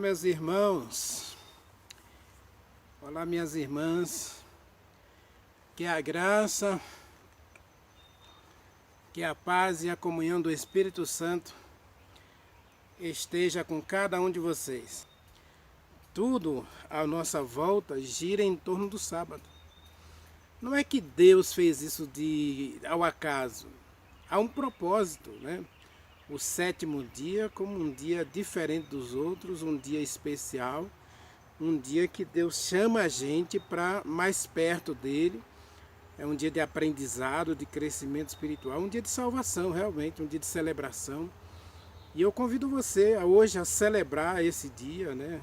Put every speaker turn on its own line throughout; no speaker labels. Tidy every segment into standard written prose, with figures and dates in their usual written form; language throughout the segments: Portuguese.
Meus irmãos, olá minhas irmãs, que a graça, que a paz e a comunhão do Espírito Santo esteja com cada um de vocês. Tudo à nossa volta gira em torno do sábado. Não é que Deus fez isso ao acaso, há um propósito, né? O sétimo dia como um dia diferente dos outros, um dia especial, um dia que Deus chama a gente para mais perto dele. É um dia de aprendizado, de crescimento espiritual, um dia de salvação realmente, um dia de celebração. E eu convido você hoje a celebrar esse dia, né?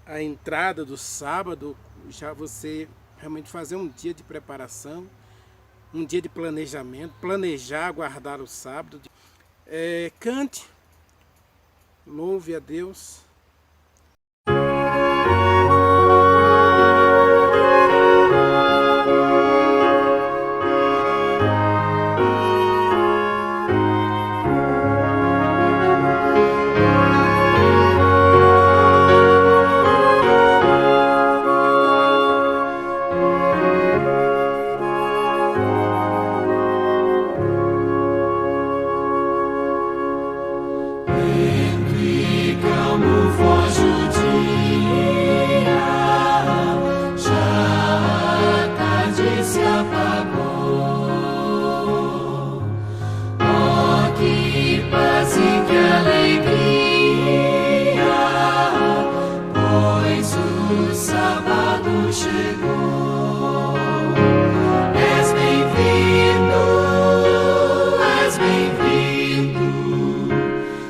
A entrada do sábado, já você realmente fazer um dia de preparação, um dia de planejamento, planejar, guardar o sábado. Cante, louve a Deus.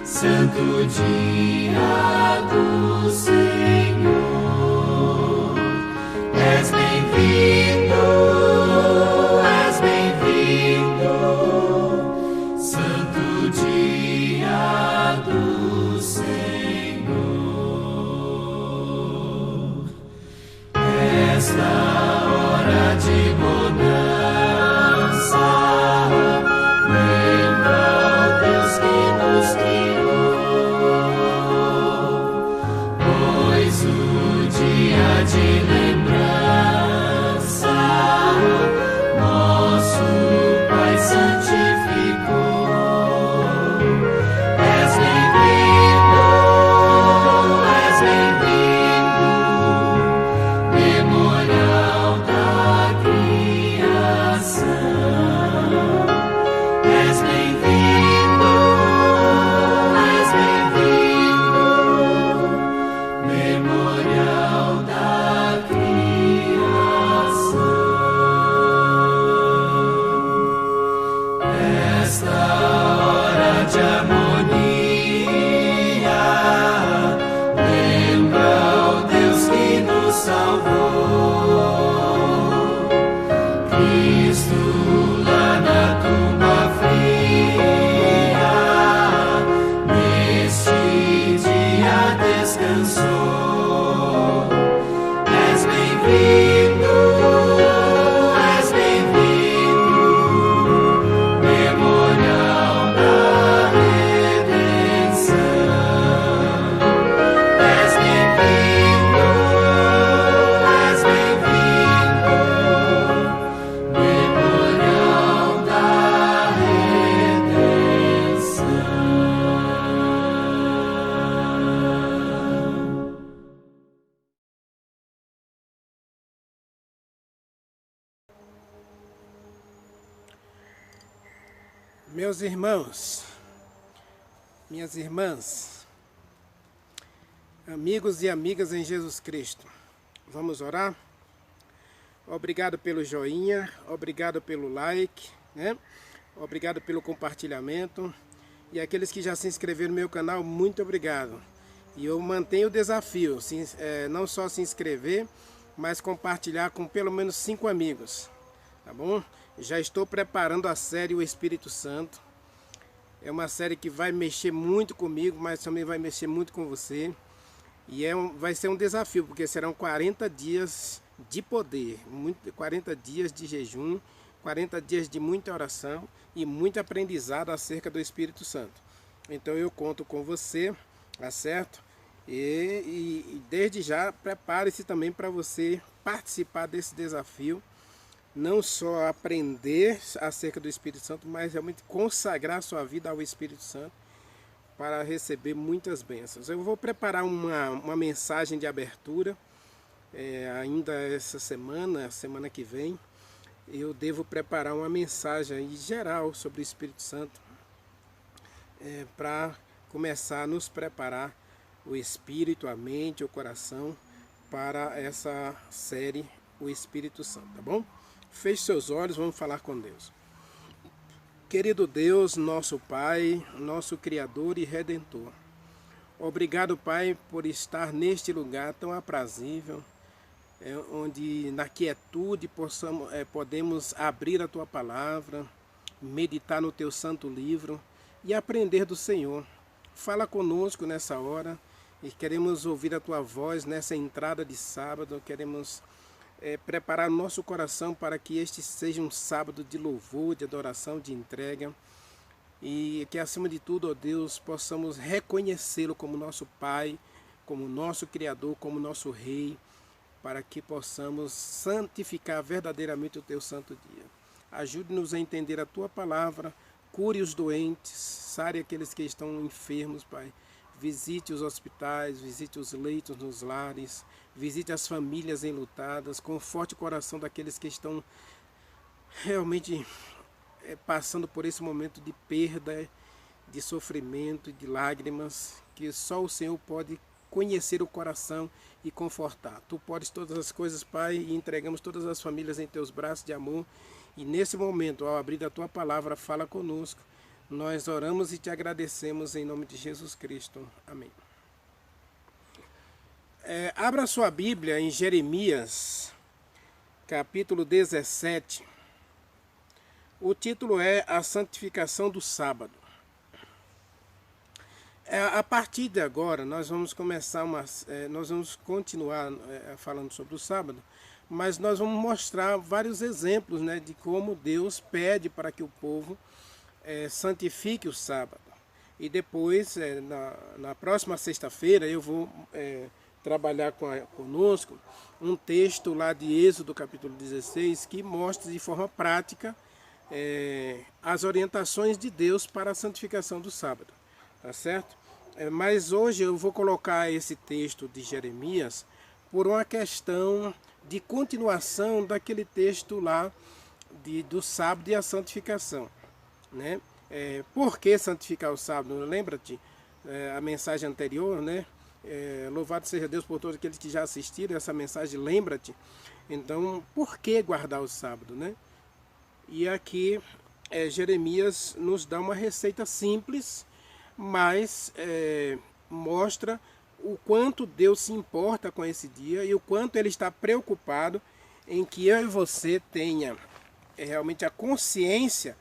Santo dia do Senhor, és bem-vindo, Santo dia do Senhor. Esta hora de bonança, lembra o Deus que nos criou. De lembrança, nosso Pai santificou. És bem-vindo, memorial da criação. És bem-vindo, memorial da criação. Esta hora de harmonia, lembra o Deus que nos salvou. Cristo lá na tumba fria, neste dia descansou. És bem-vindo, memorial da redenção. És bem-vindo, memorial da redenção.
Meus irmãos, minhas irmãs, amigos e amigas em Jesus Cristo, vamos orar? Obrigado pelo joinha, obrigado pelo like, né? Obrigado pelo compartilhamento. E aqueles que já se inscreveram no meu canal, muito obrigado. E eu mantenho o desafio, não só se inscrever, mas compartilhar com pelo menos 5 amigos, tá bom? Já estou preparando a série O Espírito Santo. É uma série que vai mexer muito comigo, mas também vai mexer muito com você. E vai ser um desafio, porque serão 40 dias de poder, 40 dias de jejum, 40 dias de muita oração e muito aprendizado acerca do Espírito Santo. Então eu conto com você tá certo? E desde já, prepare-se também para você participar desse desafio, não só aprender acerca do Espírito Santo, mas realmente consagrar sua vida ao Espírito Santo para receber muitas bênçãos. Eu vou preparar uma mensagem de abertura, ainda essa semana que vem, eu devo preparar uma mensagem aí geral sobre o Espírito Santo, para começar a nos preparar o espírito, a mente, o coração para essa série, o Espírito Santo, tá bom? Feche seus olhos, vamos falar com Deus. Querido Deus, nosso Pai, nosso Criador e Redentor, obrigado, Pai, por estar neste lugar tão aprazível, onde na quietude podemos abrir a Tua palavra, meditar no Teu santo livro e aprender do Senhor. Fala conosco nessa hora e queremos ouvir a Tua voz nessa entrada de sábado. Queremos preparar o nosso coração para que este seja um sábado de louvor, de adoração, de entrega, e que acima de tudo, ó Deus, possamos reconhecê-lo como nosso Pai, como nosso Criador, como nosso Rei, para que possamos santificar verdadeiramente o Teu santo dia. Ajude-nos a entender a Tua palavra, cure os doentes, sare aqueles que estão enfermos, Pai. Visite os hospitais, visite os leitos nos lares, visite as famílias enlutadas, conforte o coração daqueles que estão realmente passando por esse momento de perda, de sofrimento e de lágrimas, que só o Senhor pode conhecer o coração e confortar. Tu podes todas as coisas, Pai, e entregamos todas as famílias em Teus braços de amor. E nesse momento, ao abrir a Tua palavra, fala conosco. Nós oramos e Te agradecemos em nome de Jesus Cristo. Amém. Abra sua Bíblia em Jeremias, capítulo 17. O título é A Santificação do Sábado. A partir de agora, nós vamos continuar falando sobre o sábado, mas nós vamos mostrar vários exemplos, né, de como Deus pede para que o povo santifique o sábado. E depois, na próxima sexta-feira, eu vou trabalhar conosco um texto lá de Êxodo, capítulo 16, que mostra de forma prática as orientações de Deus para a santificação do sábado. Tá certo? Mas hoje eu vou colocar esse texto de Jeremias por uma questão de continuação daquele texto lá do sábado e a santificação, né? Por que santificar o sábado? Lembra-te a mensagem anterior, né? Louvado seja Deus por todos aqueles que já assistiram essa mensagem, lembra-te. Então, por que guardar o sábado, né? E aqui Jeremias nos dá uma receita simples, mas mostra o quanto Deus se importa com esse dia e o quanto Ele está preocupado em que eu e você tenha realmente a consciência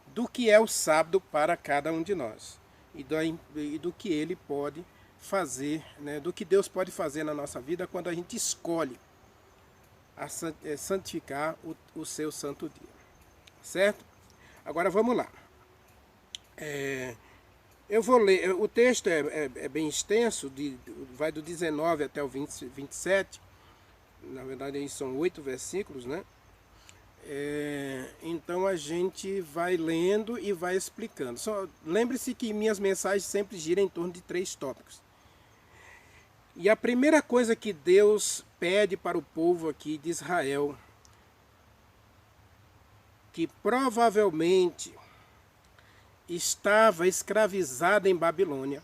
do que é o sábado para cada um de nós e do que Ele pode fazer, né, do que Deus pode fazer na nossa vida quando a gente escolhe santificar o seu santo dia, certo? Agora vamos lá. Eu vou ler, o texto é bem extenso, vai do 19 até o 27, na verdade aí são 8 versículos, né? Então a gente vai lendo e vai explicando. Lembre-se que minhas mensagens sempre giram em torno de 3 tópicos. E a primeira coisa que Deus pede para o povo aqui de Israel, que provavelmente estava escravizada em Babilônia.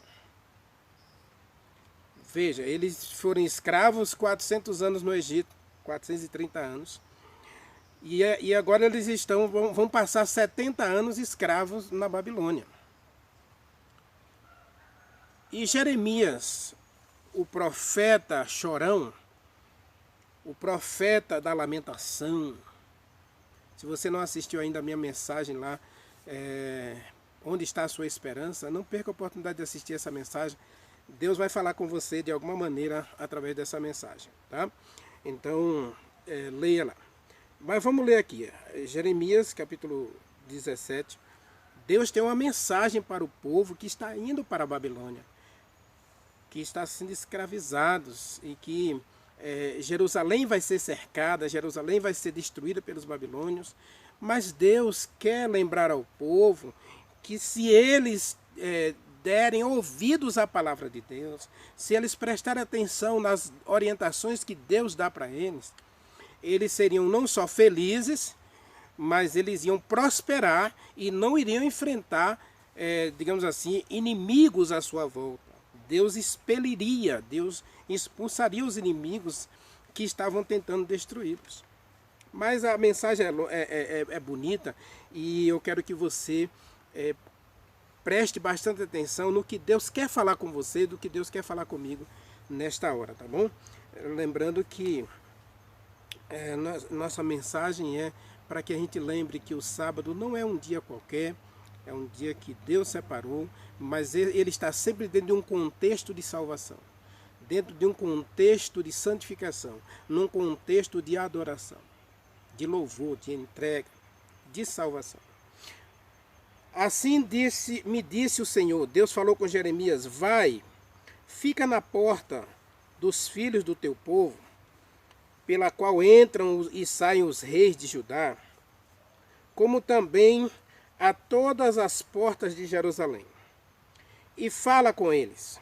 Veja, eles foram escravos 400 anos no Egito, 430 anos. E agora eles vão passar 70 anos escravos na Babilônia. E Jeremias, o profeta chorão, o profeta da lamentação, se você não assistiu ainda a minha mensagem lá, onde está a sua esperança, não perca a oportunidade de assistir essa mensagem. Deus vai falar com você de alguma maneira através dessa mensagem, tá? Então, leia lá. Mas vamos ler aqui, Jeremias capítulo 17. Deus tem uma mensagem para o povo que está indo para a Babilônia. que está sendo escravizados e que Jerusalém vai ser cercada, Jerusalém vai ser destruída pelos babilônios, mas Deus quer lembrar ao povo que se eles derem ouvidos à palavra de Deus, se eles prestarem atenção nas orientações que Deus dá para eles seriam não só felizes, mas eles iam prosperar e não iriam enfrentar, digamos assim, inimigos à sua volta. Deus expeliria, Deus expulsaria os inimigos que estavam tentando destruí-los. Mas a mensagem é bonita e eu quero que você preste bastante atenção no que Deus quer falar com você, do que Deus quer falar comigo nesta hora, tá bom? Lembrando que nossa mensagem é para que a gente lembre que o sábado não é um dia qualquer, é um dia que Deus separou, mas ele está sempre dentro de um contexto de salvação, dentro de um contexto de santificação, num contexto de adoração, de louvor, de entrega, de salvação. Assim me disse o Senhor, Deus falou com Jeremias, vai, fica na porta dos filhos do teu povo, pela qual entram e saem os reis de Judá, como também a todas as portas de Jerusalém. E fala com eles,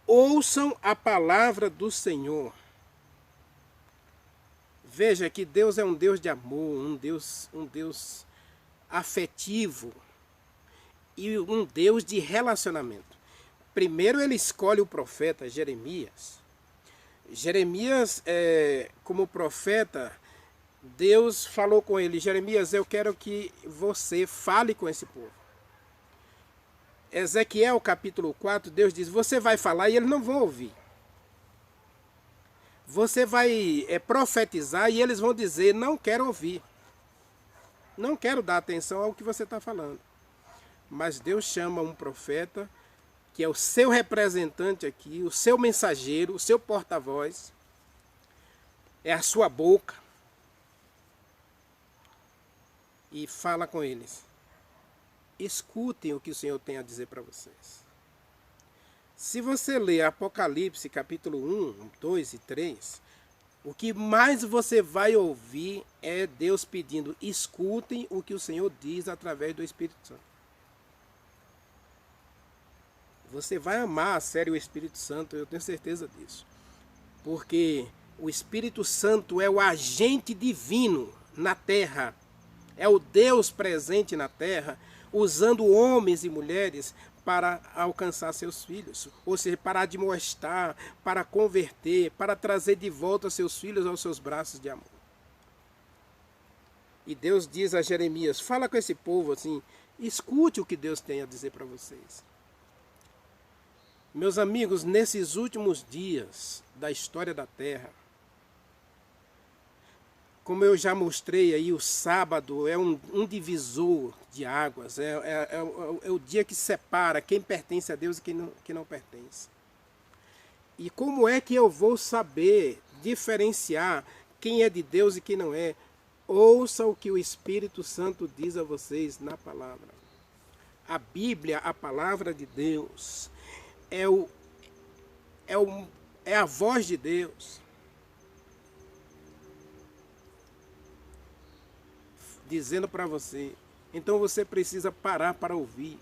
ouçam a palavra do Senhor. Veja que Deus é um Deus de amor, um Deus afetivo e um Deus de relacionamento. Primeiro ele escolhe o profeta Jeremias. Jeremias, como profeta, Deus falou com ele, Jeremias, eu quero que você fale com esse povo. Ezequiel capítulo 4, Deus diz, você vai falar e eles não vão ouvir. Você vai profetizar e eles vão dizer, não quero ouvir. Não quero dar atenção ao que você está falando. Mas Deus chama um profeta, que é o seu representante aqui, o seu mensageiro, o seu porta-voz, é a sua boca, e fala com eles. Escutem o que o Senhor tem a dizer para vocês. Se você ler Apocalipse capítulo 1, 2 e 3, o que mais você vai ouvir é Deus pedindo, escutem o que o Senhor diz através do Espírito Santo. Você vai amar a sério o Espírito Santo, eu tenho certeza disso. Porque o Espírito Santo é o agente divino na terra. É o Deus presente na terra, usando homens e mulheres para alcançar seus filhos. Ou seja, para admoestar, para converter, para trazer de volta seus filhos aos seus braços de amor. E Deus diz a Jeremias, fala com esse povo assim, escute o que Deus tem a dizer para vocês. Meus amigos, nesses últimos dias da história da Terra, como eu já mostrei aí, o sábado é um divisor de águas, é o dia que separa quem pertence a Deus e quem não pertence. E como é que eu vou saber diferenciar quem é de Deus e quem não é? Ouça o que o Espírito Santo diz a vocês na palavra. A Bíblia, a palavra de Deus, é a voz de Deus. Dizendo para você. Então você precisa parar para ouvir.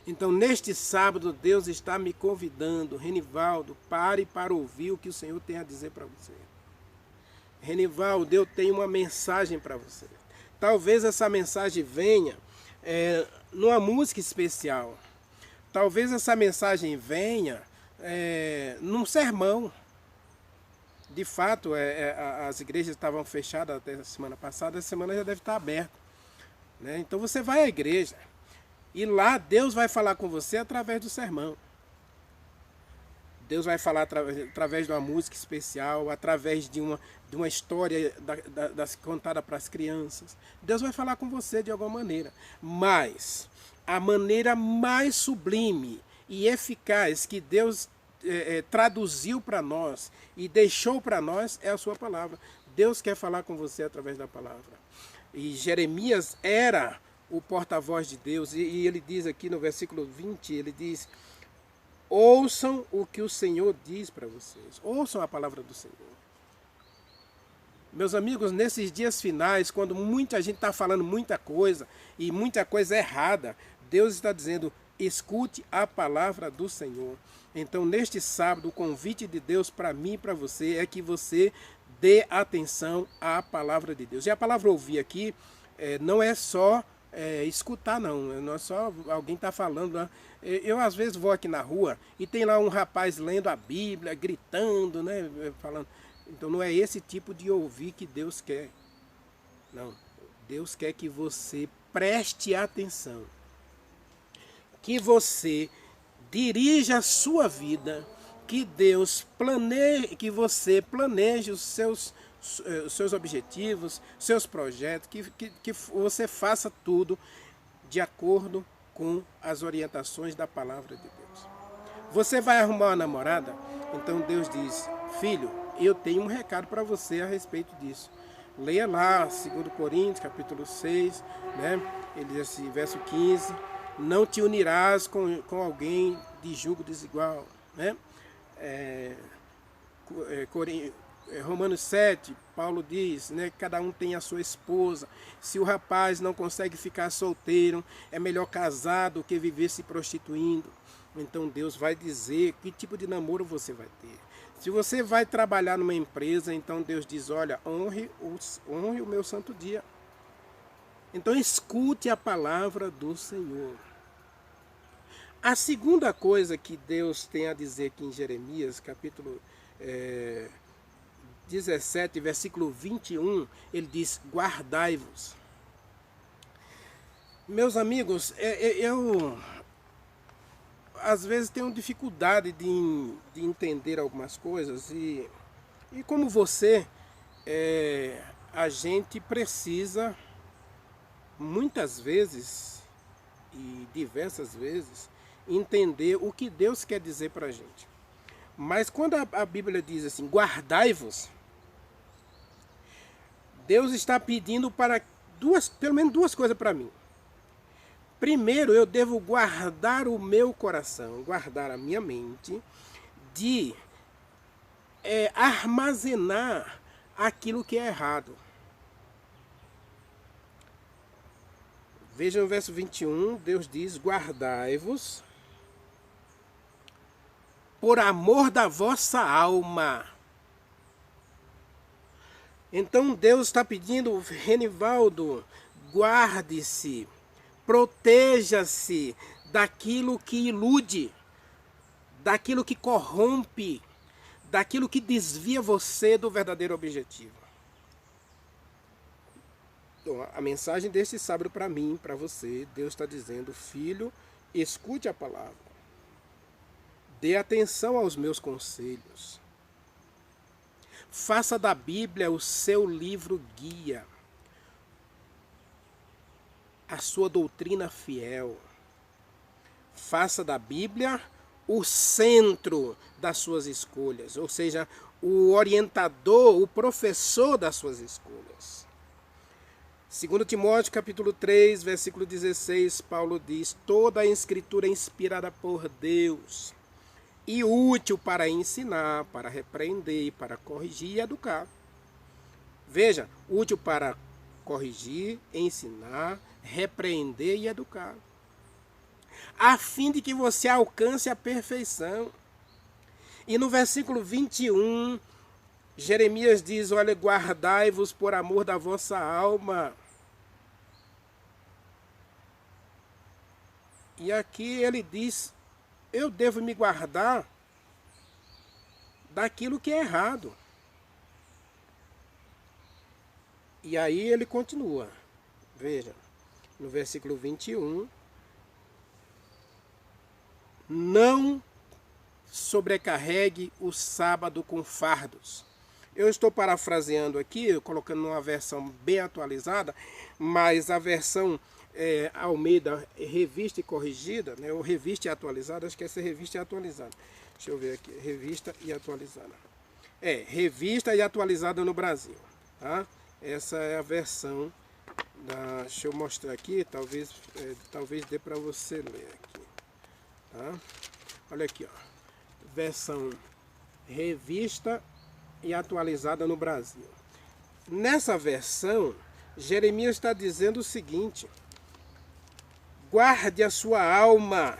Então neste sábado Deus está me convidando, Renivaldo, pare para ouvir o que o Senhor tem a dizer para você. Renivaldo, eu tenho uma mensagem para você. Talvez essa mensagem venha numa música especial. Talvez essa mensagem venha num sermão. De fato, as igrejas estavam fechadas até a semana passada, essa semana já deve estar aberta. Né? Então você vai à igreja e lá Deus vai falar com você através do sermão. Deus vai falar através de uma música especial, através de uma história contada para as crianças. Deus vai falar com você de alguma maneira. Mas a maneira mais sublime e eficaz que Deus traduziu para nós e deixou para nós é a sua palavra. Deus quer falar com você através da palavra. E Jeremias era o porta-voz de Deus, e ele diz aqui no versículo 20, ele diz, Ouçam o que o Senhor diz para vocês. Ouçam a palavra do Senhor. Meus amigos, nesses dias finais, quando muita gente está falando muita coisa e muita coisa errada, Deus está dizendo, escute a palavra do Senhor. Então, neste sábado, o convite de Deus para mim e para você é que você dê atenção à palavra de Deus. E a palavra ouvir aqui não é só escutar, não é só alguém está falando. Né? Eu, às vezes, vou aqui na rua e tem lá um rapaz lendo a Bíblia, gritando, né, falando. Então não é esse tipo de ouvir que Deus quer. Não. Deus quer que você preste atenção. Que você dirija a sua vida. Que Deus planeje, que você planeje os seus objetivos, seus projetos. Que você faça tudo de acordo com as orientações da palavra de Deus. Você vai arrumar uma namorada? Então Deus diz, filho, eu tenho um recado para você a respeito disso. Leia lá, 2 Coríntios, capítulo 6, né? Ele diz assim, verso 15, não te unirás com alguém de jugo desigual. Né? Romanos 7, Paulo diz, né, que cada um tem a sua esposa. Se o rapaz não consegue ficar solteiro, é melhor casar do que viver se prostituindo. Então Deus vai dizer que tipo de namoro você vai ter. Se você vai trabalhar numa empresa, então Deus diz, olha, honre o meu santo dia. Então escute a palavra do Senhor. A segunda coisa que Deus tem a dizer aqui em Jeremias, capítulo 17, versículo 21, ele diz, guardai-vos. Meus amigos, eu às vezes tenho dificuldade de entender algumas coisas e como você, a gente precisa muitas vezes e diversas vezes entender o que Deus quer dizer para a gente. Mas quando a Bíblia diz assim, guardai-vos, Deus está pedindo para pelo menos duas coisas para mim. Primeiro, eu devo guardar o meu coração, guardar a minha mente, de armazenar aquilo que é errado. Veja no verso 21, Deus diz, guardai-vos por amor da vossa alma. Então Deus está pedindo, Renivaldo, guarde-se. Proteja-se daquilo que ilude, daquilo que corrompe, daquilo que desvia você do verdadeiro objetivo. Então, a mensagem deste sábado para mim, para você, Deus está dizendo, filho, escute a palavra. Dê atenção aos meus conselhos. Faça da Bíblia o seu livro guia. A sua doutrina fiel. Faça da Bíblia o centro das suas escolhas, ou seja, o orientador, o professor das suas escolhas. 2 Timóteo capítulo 3, versículo 16, Paulo diz, toda a escritura é inspirada por Deus e útil para ensinar, para repreender, para corrigir e educar. Veja, útil para corrigir, ensinar, repreender e educar, a fim de que você alcance a perfeição. E no versículo 21, Jeremias diz, olha, guardai-vos por amor da vossa alma. E aqui ele diz, eu devo me guardar daquilo que é errado. E aí ele continua, veja, no versículo 21, não sobrecarregue o sábado com fardos. Eu estou parafraseando aqui, colocando numa versão bem atualizada, mas a versão Almeida Revista e Corrigida, né, ou Revista e Atualizada, acho que essa é Revista e Atualizada. Deixa eu ver aqui, Revista e Atualizada. Revista e Atualizada no Brasil. Tá? Essa é a versão deixa eu mostrar aqui, talvez dê para você ler aqui. Tá? Olha aqui, ó. Versão revista e atualizada no Brasil. Nessa versão, Jeremias está dizendo o seguinte: guarde a sua alma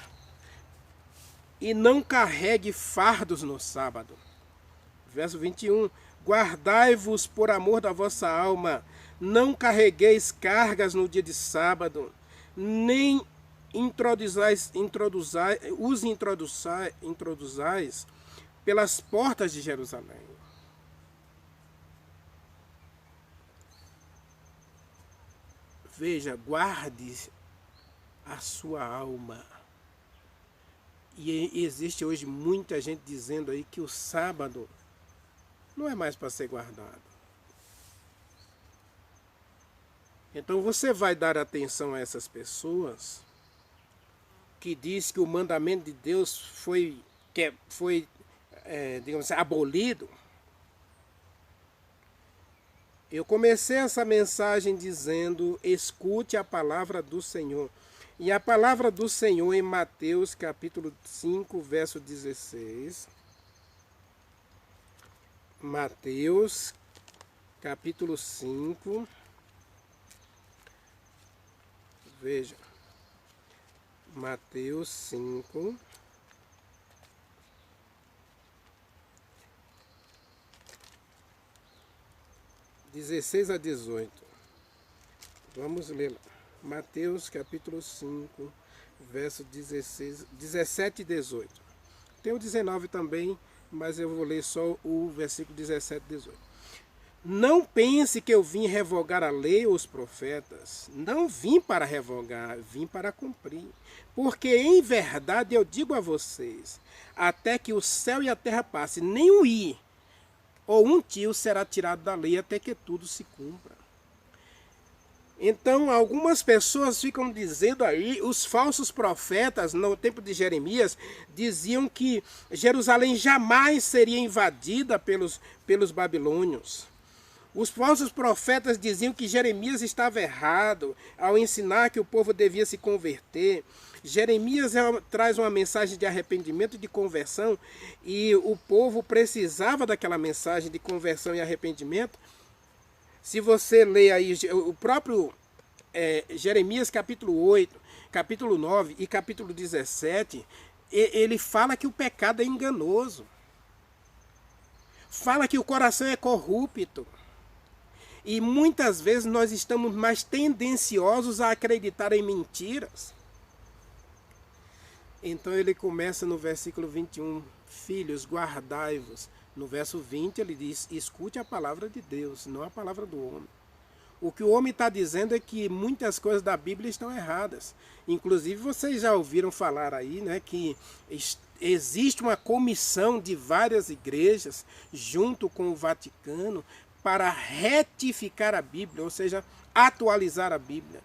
e não carregue fardos no sábado. Verso 21. Guardai-vos por amor da vossa alma, não carregueis cargas no dia de sábado, nem introduzais pelas portas de Jerusalém. Veja, guarde a sua alma. E existe hoje muita gente dizendo aí que o sábado não é mais para ser guardado. Então você vai dar atenção a essas pessoas que diz que o mandamento de Deus foi digamos assim, abolido. Eu comecei essa mensagem dizendo: escute a palavra do Senhor. E a palavra do Senhor em Mateus capítulo 5, verso 16. Mateus capítulo 5. Veja. Mateus 5. (16 a 18). Vamos ler lá. Mateus capítulo 5, verso 17 e 18. Tem o 19 também, mas eu vou ler só o versículo 17 e 18. Não pense que eu vim revogar a lei ou os profetas. Não vim para revogar, vim para cumprir. Porque em verdade eu digo a vocês, até que o céu e a terra passem, nem um i ou um tio será tirado da lei até que tudo se cumpra. Então, algumas pessoas ficam dizendo aí, os falsos profetas no tempo de Jeremias diziam que Jerusalém jamais seria invadida pelos babilônios. Os falsos profetas diziam que Jeremias estava errado ao ensinar que o povo devia se converter. Jeremias traz uma mensagem de arrependimento e de conversão, e o povo precisava daquela mensagem de conversão e arrependimento. Se você ler aí o próprio Jeremias capítulo 8, capítulo 9 e capítulo 17, ele fala que o pecado é enganoso. Fala que o coração é corrupto. E muitas vezes nós estamos mais tendenciosos a acreditar em mentiras. Então ele começa no versículo 21, filhos, guardai-vos. No verso 20 ele diz, escute a palavra de Deus, não a palavra do homem. O que o homem está dizendo é que muitas coisas da Bíblia estão erradas. Inclusive vocês já ouviram falar aí, né, que existe uma comissão de várias igrejas junto com o Vaticano para retificar a Bíblia, ou seja, atualizar a Bíblia.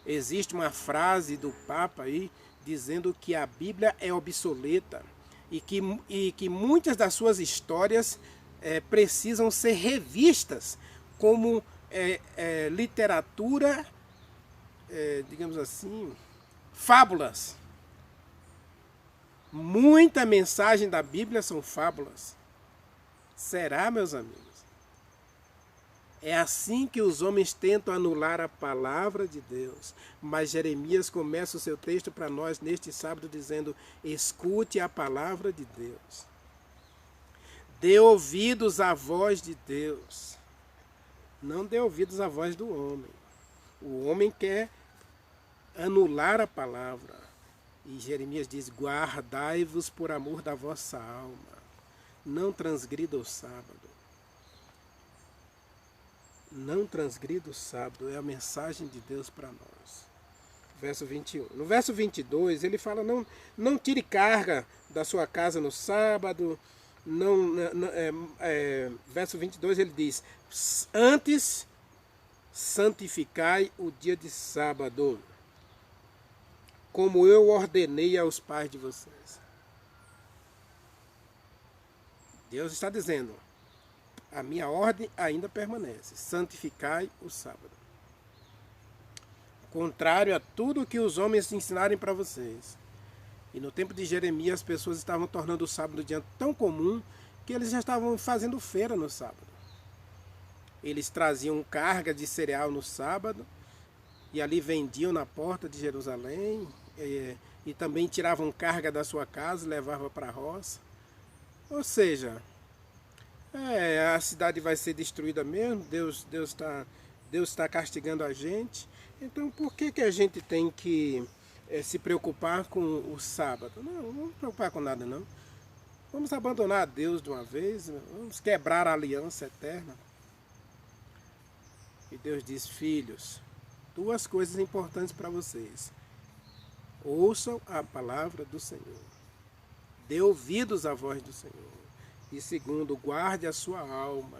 Existe uma frase do Papa aí dizendo que a Bíblia é obsoleta e que muitas das suas histórias precisam ser revistas como literatura, digamos assim, fábulas. Muita mensagem da Bíblia são fábulas. Será, meus amigos? É assim que os homens tentam anular a palavra de Deus. Mas Jeremias começa o seu texto para nós neste sábado dizendo, escute a palavra de Deus. Dê ouvidos à voz de Deus. Não dê ouvidos à voz do homem. O homem quer anular a palavra. E Jeremias diz, guardai-vos por amor da vossa alma. Não transgrida o sábado. Não transgrida o sábado, é a mensagem de Deus para nós. Verso 21. No verso 22, ele fala, não tire carga da sua casa no sábado. Verso 22, ele diz, antes santificai o dia de sábado, como eu ordenei aos pais de vocês. Deus está dizendo, a minha ordem ainda permanece. Santificai o sábado. Contrário a tudo que os homens ensinarem para vocês. E no tempo de Jeremias, as pessoas estavam tornando o sábado um dia tão comum que eles já estavam fazendo feira no sábado. Eles traziam carga de cereal no sábado e ali vendiam na porta de Jerusalém e também tiravam carga da sua casa e levavam para a roça. Ou seja, a cidade vai ser destruída mesmo, Deus está castigando a gente. Então por que a gente tem que se preocupar com o sábado? Não vamos preocupar com nada não. Vamos abandonar a Deus de uma vez, vamos quebrar a aliança eterna. E Deus diz: filhos, duas coisas importantes para vocês. Ouçam a palavra do Senhor. Dê ouvidos à voz do Senhor. E segundo, guarde a sua alma.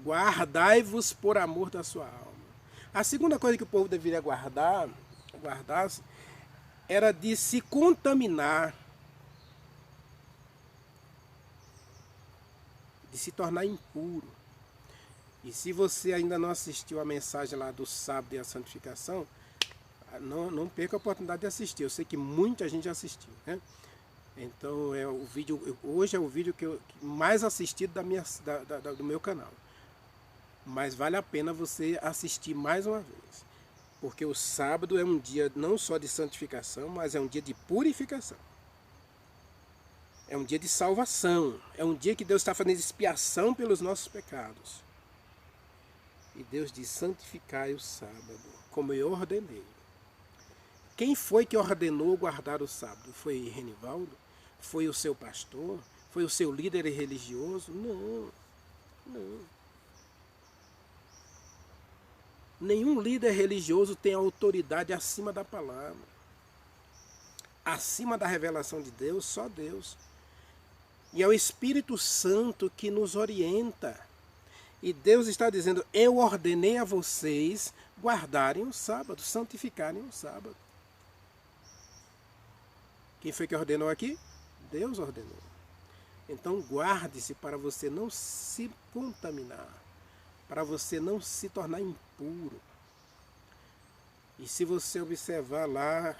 Guardai-vos por amor da sua alma. A segunda coisa que o povo deveria guardar-se, era de se contaminar, de se tornar impuro. E se você ainda não assistiu a mensagem lá do sábado e a santificação, não perca a oportunidade de assistir. Eu sei que muita gente já assistiu, né? Então hoje é o vídeo mais assistido do meu canal. Mas vale a pena você assistir mais uma vez. Porque o sábado é um dia não só de santificação, mas é um dia de purificação. É um dia de salvação. É um dia que Deus está fazendo expiação pelos nossos pecados. E Deus diz: santificai o sábado, como eu ordenei. Quem foi que ordenou guardar o sábado? Foi Renivaldo? Foi o seu pastor? Foi o seu líder religioso? Não. Nenhum líder religioso tem autoridade acima da palavra. Acima da revelação de Deus, só Deus. E é o Espírito Santo que nos orienta. E Deus está dizendo: eu ordenei a vocês guardarem o sábado, santificarem o sábado. Quem foi que ordenou aqui? Deus ordenou. Então guarde-se para você não se contaminar, para você não se tornar impuro. E se você observar lá,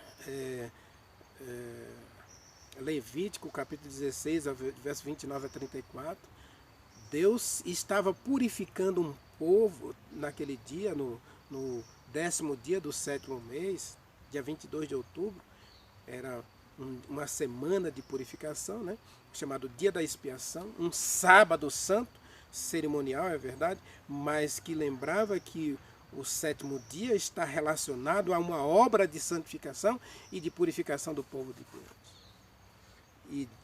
Levítico capítulo 16, verso 29 a 34, Deus estava purificando um povo naquele dia, no 10º dia do 7º mês, dia 22 de outubro, era uma semana de purificação, né? Chamado Dia da Expiação, um sábado santo, cerimonial, é verdade, mas que lembrava que o 7º dia está relacionado a uma obra de santificação e de purificação do povo de Deus.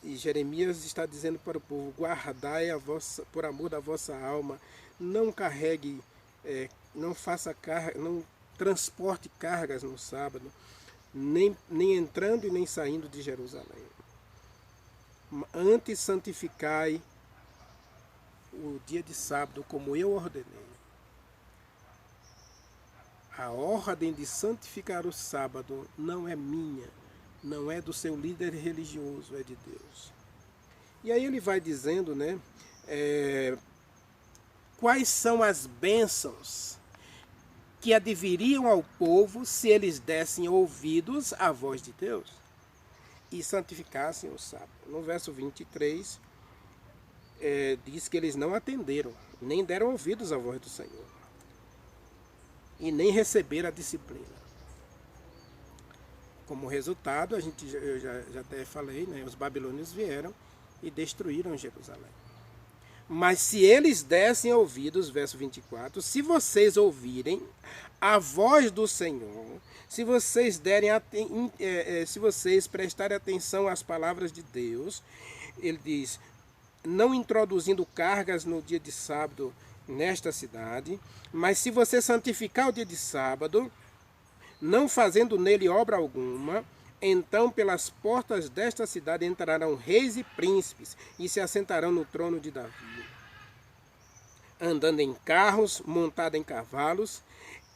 E Jeremias está dizendo para o povo: guardai por amor da vossa alma, não carregue, não faça carga, não transporte cargas no sábado, nem entrando e nem saindo de Jerusalém. Antes santificai o dia de sábado, como eu ordenei. A ordem de santificar o sábado não é minha, não é do seu líder religioso, é de Deus. E aí ele vai dizendo, né, quais são as bênçãos que adviriam ao povo se eles dessem ouvidos à voz de Deus e santificassem o sábado. No verso 23, diz que eles não atenderam, nem deram ouvidos à voz do Senhor, e nem receberam a disciplina. Como resultado, eu já até falei, né, os babilônios vieram e destruíram Jerusalém. Mas se eles dessem ouvidos, verso 24, se vocês ouvirem a voz do Senhor, se vocês se vocês prestarem atenção às palavras de Deus, ele diz: não introduzindo cargas no dia de sábado nesta cidade, mas se você santificar o dia de sábado, não fazendo nele obra alguma, então pelas portas desta cidade entrarão reis e príncipes e se assentarão no trono de Davi, andando em carros, montados em cavalos,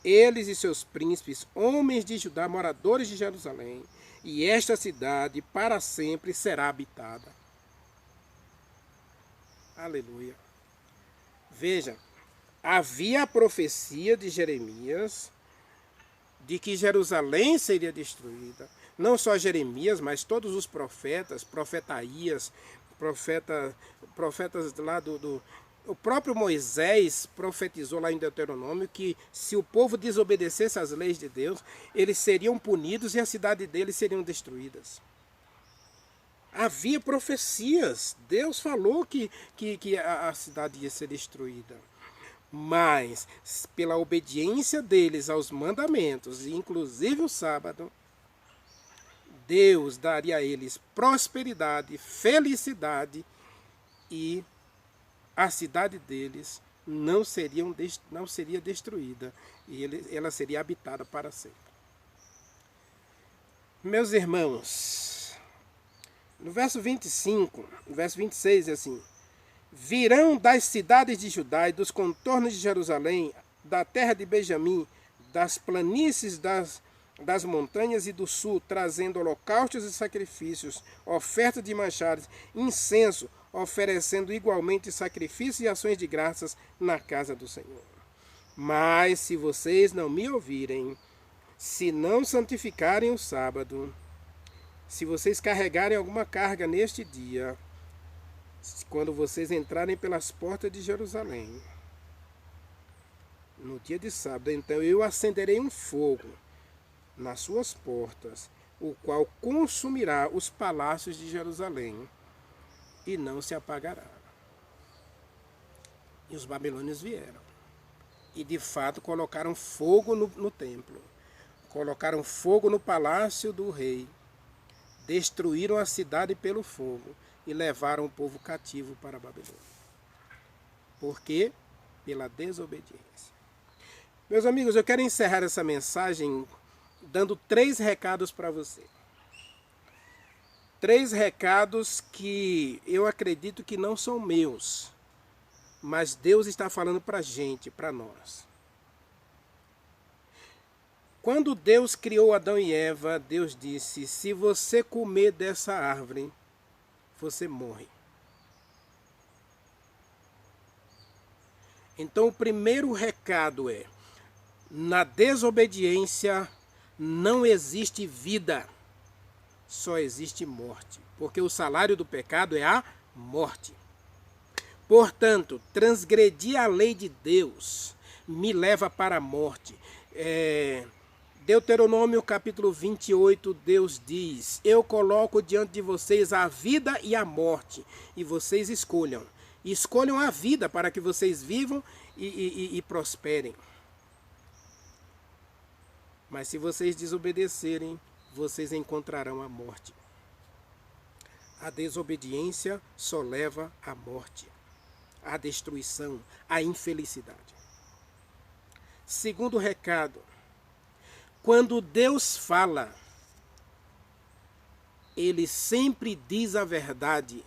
eles e seus príncipes, homens de Judá, moradores de Jerusalém, e esta cidade para sempre será habitada. Aleluia. Veja, havia a profecia de Jeremias de que Jerusalém seria destruída, não só Jeremias, mas todos os profetas, profetaias, profetas lá o próprio Moisés profetizou lá em Deuteronômio que se o povo desobedecesse às leis de Deus, eles seriam punidos e a cidade deles seriam destruídas. Havia profecias, Deus falou que a cidade ia ser destruída. Mas, pela obediência deles aos mandamentos, inclusive o sábado, Deus daria a eles prosperidade, felicidade e a cidade deles não seria destruída e ela seria habitada para sempre. Meus irmãos, no verso 25, no verso 26 é assim: virão das cidades de Judá e dos contornos de Jerusalém, da terra de Benjamim, das planícies das montanhas e do sul, trazendo holocaustos e sacrifícios, ofertas de manjares, incenso, oferecendo igualmente sacrifícios e ações de graças na casa do Senhor. Mas se vocês não me ouvirem, se não santificarem o sábado, se vocês carregarem alguma carga neste dia, quando vocês entrarem pelas portas de Jerusalém, no dia de sábado, então eu acenderei um fogo nas suas portas, o qual consumirá os palácios de Jerusalém e não se apagará. E os babilônios vieram e de fato colocaram fogo no templo, colocaram fogo no palácio do rei, destruíram a cidade pelo fogo e levaram o povo cativo para a Babilônia. Por quê? Pela desobediência. Meus amigos, eu quero encerrar essa mensagem dando 3 recados para você. 3 recados que eu acredito que não são meus, mas Deus está falando para a gente, para nós. Quando Deus criou Adão e Eva, Deus disse: se você comer dessa árvore, você morre. Então o primeiro recado é: na desobediência não existe vida, só existe morte, porque o salário do pecado é a morte. Portanto, transgredir a lei de Deus me leva para a morte. Deuteronômio capítulo 28, Deus diz: eu coloco diante de vocês a vida e a morte, e vocês escolham. Escolham a vida para que vocês vivam e prosperem. Mas se vocês desobedecerem, vocês encontrarão a morte. A desobediência só leva à morte, à destruição, à infelicidade. Segundo recado: quando Deus fala, Ele sempre diz a verdade.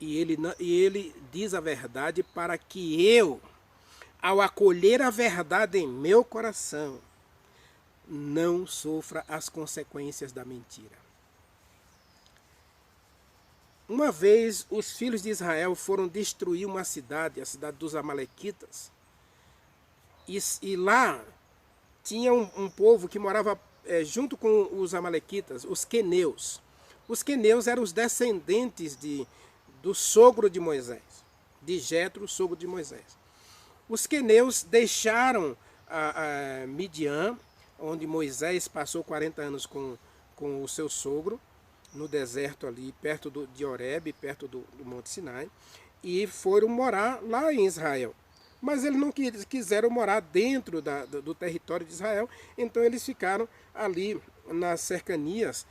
E ele diz a verdade para que eu, ao acolher a verdade em meu coração, não sofra as consequências da mentira. Uma vez os filhos de Israel foram destruir uma cidade, a cidade dos Amalequitas, e lá tinha um povo que morava junto com os Amalequitas, os queneus. Os queneus eram os descendentes do sogro de Moisés, de Jetro, sogro de Moisés. Os queneus deixaram a Midian, onde Moisés passou 40 anos com o seu sogro, no deserto ali, perto de Horebe, perto do Monte Sinai, e foram morar lá em Israel. Mas eles não quiseram morar dentro do território de Israel, então eles ficaram ali nas cercanias,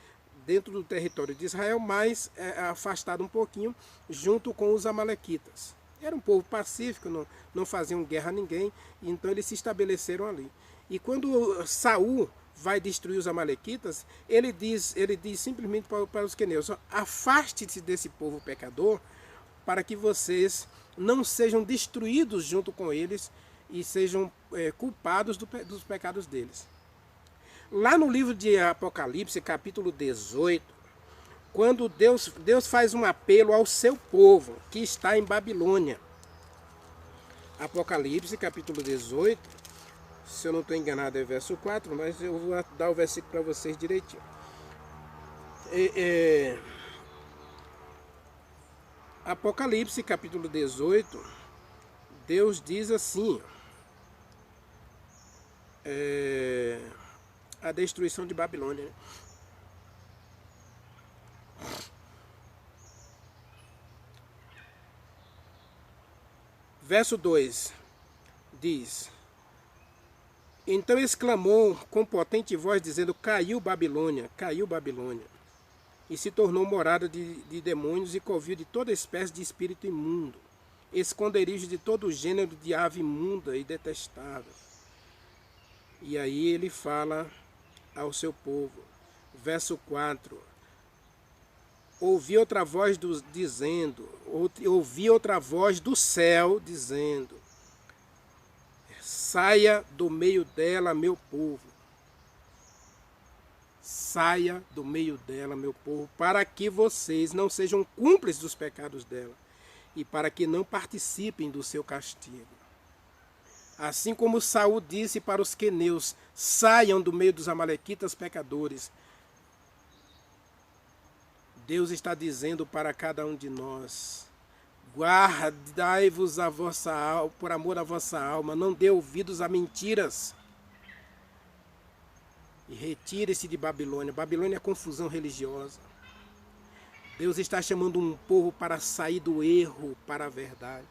dentro do território de Israel, mas afastado um pouquinho, junto com os amalequitas. Era um povo pacífico, não faziam guerra a ninguém, então eles se estabeleceram ali. E quando Saul vai destruir os amalequitas, ele diz simplesmente para os queneus: afaste-se desse povo pecador, para que vocês não sejam destruídos junto com eles e sejam culpados dos pecados deles. Lá no livro de Apocalipse, capítulo 18, quando Deus faz um apelo ao seu povo que está em Babilônia. Apocalipse, capítulo 18, Se eu não estou enganado é verso 4, mas eu vou dar o versículo para vocês direitinho. Apocalipse capítulo 18, Deus diz assim, a destruição de Babilônia. Verso 2 diz: Então exclamou com potente voz, dizendo: caiu Babilônia, e se tornou morada de demônios e covil de toda espécie de espírito imundo, esconderijo de todo gênero de ave imunda e detestável. E aí ele fala ao seu povo, verso 4: ouvi outra voz do céu dizendo: saia do meio dela, meu povo. Saia do meio dela, meu povo, para que vocês não sejam cúmplices dos pecados dela e para que não participem do seu castigo. Assim como Saul disse para os queneus: saiam do meio dos amalequitas pecadores. Deus está dizendo para cada um de nós: guardai-vos a vossa alma, por amor à vossa alma, não dê ouvidos a mentiras. E retire-se de Babilônia. Babilônia é confusão religiosa. Deus está chamando um povo para sair do erro para a verdade.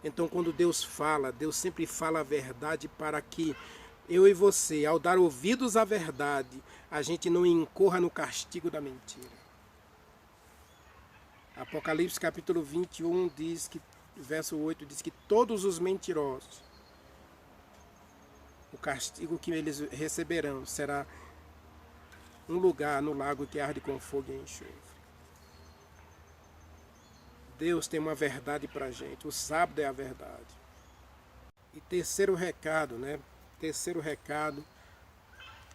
Então, quando Deus fala, Deus sempre fala a verdade para que eu e você, ao dar ouvidos à verdade, a gente não incorra no castigo da mentira. Apocalipse capítulo 21 diz que, verso 8, diz que todos os mentirosos, o castigo que eles receberão será um lugar no lago que arde com fogo e enxofre. Deus tem uma verdade para a gente. O sábado é a verdade. E terceiro recado, né? Terceiro recado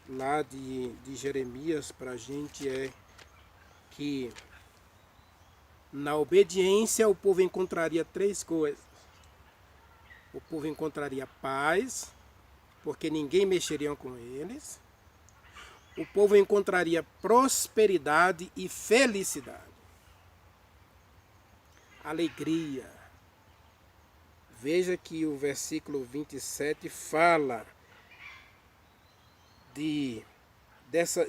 lá de Jeremias para a gente é que na obediência o povo encontraria três coisas. O povo encontraria paz, porque ninguém mexeria com eles. O povo encontraria prosperidade e felicidade. Alegria. Veja que o versículo 27 fala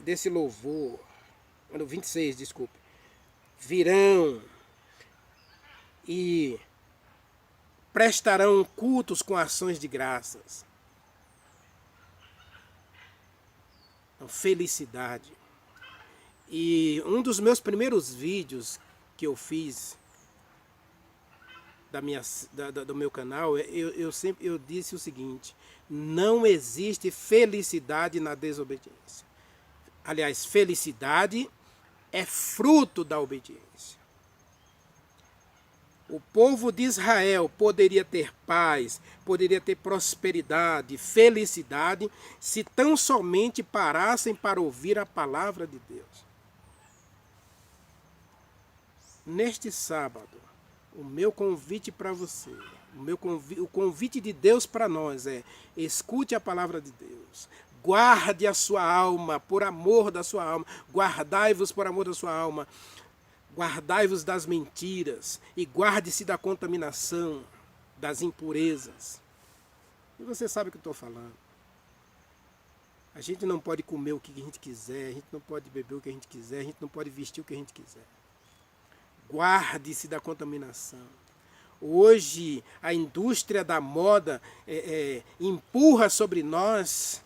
desse louvor. No 26, desculpe. Virão e prestarão cultos com ações de graças. Felicidade. E um dos meus primeiros vídeos que eu fiz do meu canal, eu disse o seguinte: não existe felicidade na desobediência. Aliás, felicidade é fruto da obediência. O povo de Israel poderia ter paz, poderia ter prosperidade, felicidade, se tão somente parassem para ouvir a palavra de Deus. Neste sábado, o meu convite para você, o convite de Deus para nós é: escute a palavra de Deus. Guarde a sua alma, por amor da sua alma. Guardai-vos por amor da sua alma. Guardai-vos das mentiras e guarde-se da contaminação, das impurezas. E você sabe o que eu estou falando. A gente não pode comer o que a gente quiser, a gente não pode beber o que a gente quiser, a gente não pode vestir o que a gente quiser. Guarde-se da contaminação. Hoje, a indústria da moda empurra sobre nós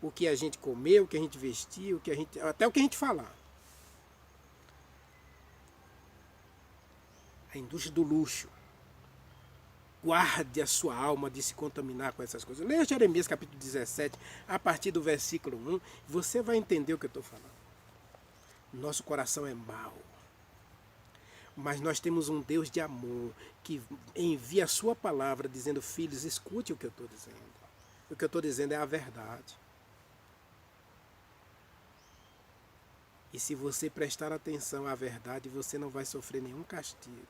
o que a gente comer, o que a gente vestir, até o que a gente falar. A indústria do luxo. Guarde a sua alma de se contaminar com essas coisas. Leia Jeremias capítulo 17, a partir do versículo 1, você vai entender o que eu estou falando. Nosso coração é mau. Mas nós temos um Deus de amor que envia a sua palavra dizendo: filhos, escute o que eu estou dizendo. O que eu estou dizendo é a verdade. E se você prestar atenção à verdade, você não vai sofrer nenhum castigo.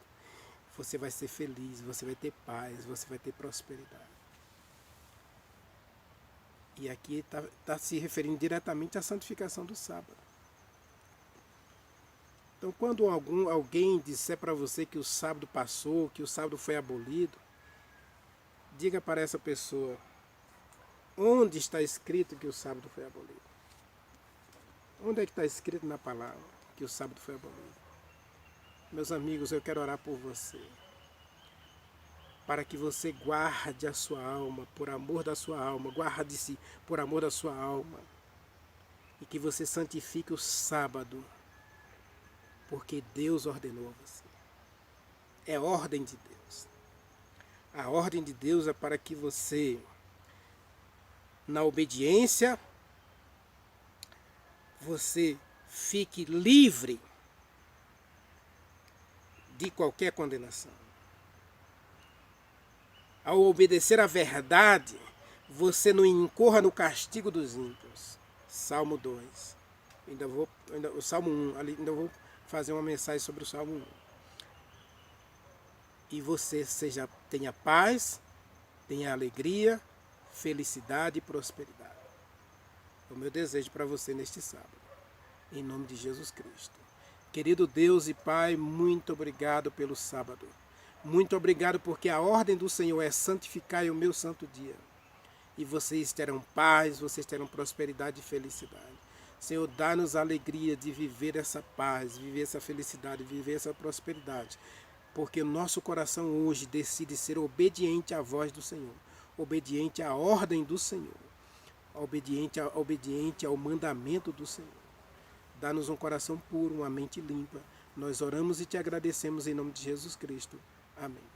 Você vai ser feliz, você vai ter paz, você vai ter prosperidade. E aqui está se referindo diretamente à santificação do sábado. Então, quando alguém disser para você que o sábado passou, que o sábado foi abolido, diga para essa pessoa, onde está escrito que o sábado foi abolido? Onde é que está escrito na palavra que o sábado foi abolido? Meus amigos, eu quero orar por você, para que você guarde a sua alma, por amor da sua alma, guarde-se por amor da sua alma, e que você santifique o sábado, porque Deus ordenou você. É ordem de Deus. A ordem de Deus é para que você, na obediência, você fique livre de qualquer condenação. Ao obedecer à verdade, você não incorra no castigo dos ímpios. Salmo 2. O Salmo 1, ainda vou fazer uma mensagem sobre o Salmo 1. E você tenha paz, tenha alegria, felicidade e prosperidade. É o meu desejo para você neste sábado. Em nome de Jesus Cristo. Querido Deus e Pai, muito obrigado pelo sábado. Muito obrigado porque a ordem do Senhor é santificar o meu santo dia. E vocês terão paz, vocês terão prosperidade e felicidade. Senhor, dá-nos a alegria de viver essa paz, viver essa felicidade, viver essa prosperidade. Porque o nosso coração hoje decide ser obediente à voz do Senhor, obediente à ordem do Senhor, obediente ao mandamento do Senhor. Dá-nos um coração puro, uma mente limpa. Nós oramos e te agradecemos em nome de Jesus Cristo. Amém.